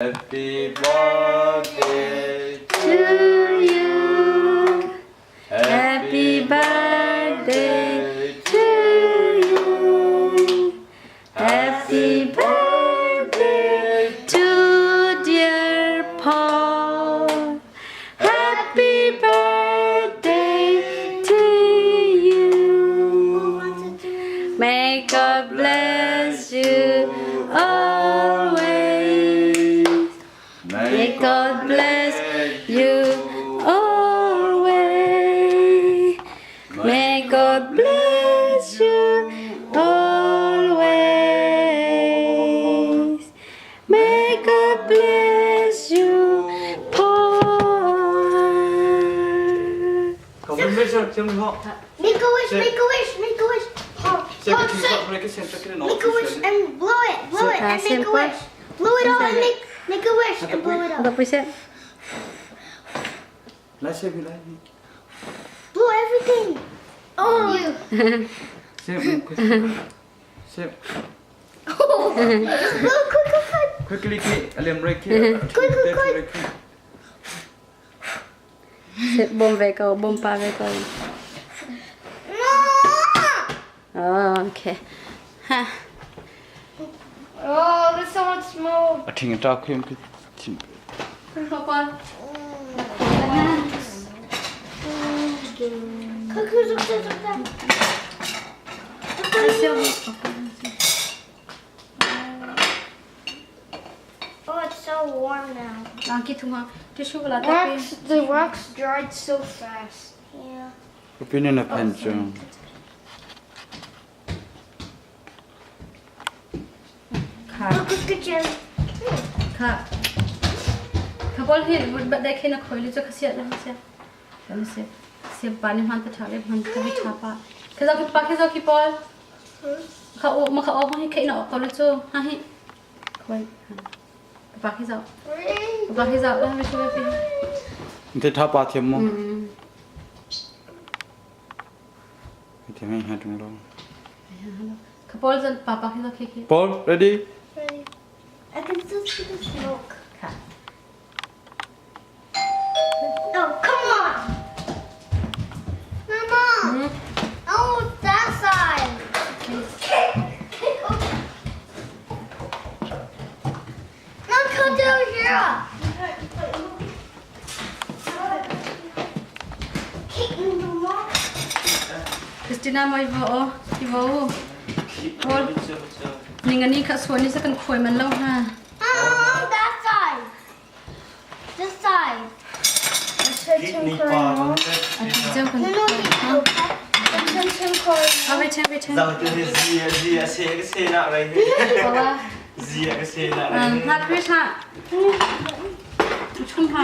Happy birthday to you. Happy birthday to you. Happy birthday to dear Paul. Happy birthday to you. May God bless you always. May God bless you always. May God bless you always. May God bless you, Paul. Make a wish, make a wish, make a wish. Make a wish and blow it, and make a wish. Blow it all and make a wish and blow it all. Blow everything. Oh, you. Blow quick. Quick. Xếp bom về cầu, bom pa về cầu. Okay. Ha. Oh, there's so much smoke. I think it's okay. Papa. Oh, it's so warm now. The rocks dried so fast. Yeah. Opinion of pension. Look at the gym. Ka. Kapol hi but they can kholi cho khasiat la se. Tam se pani man ta thale man ka bi thapa. Kaza ku pa kaza ki pol. Kha o ma kha o hi kai na ko le cho ha hi. Khoi. Pa ki zao. Pa ki zao la me chu pe. Inte thapa thiam mo. Itu mai ha tung lo. Kapol zan papa ki zao ki. Paul, ready? Ready? I can still see the smoke. Ka. Oh, come on! Mama! Oh, that side! No, come down here! Christina mai vo ki vo. Pol. Ningani kha suani sa kan khoi man lo ha. That side! This side! Jam kan. Wait. Giàu từ dìa xe nạ này. Dìa cái xe nạ này. Ha Chris ha. Chum ha.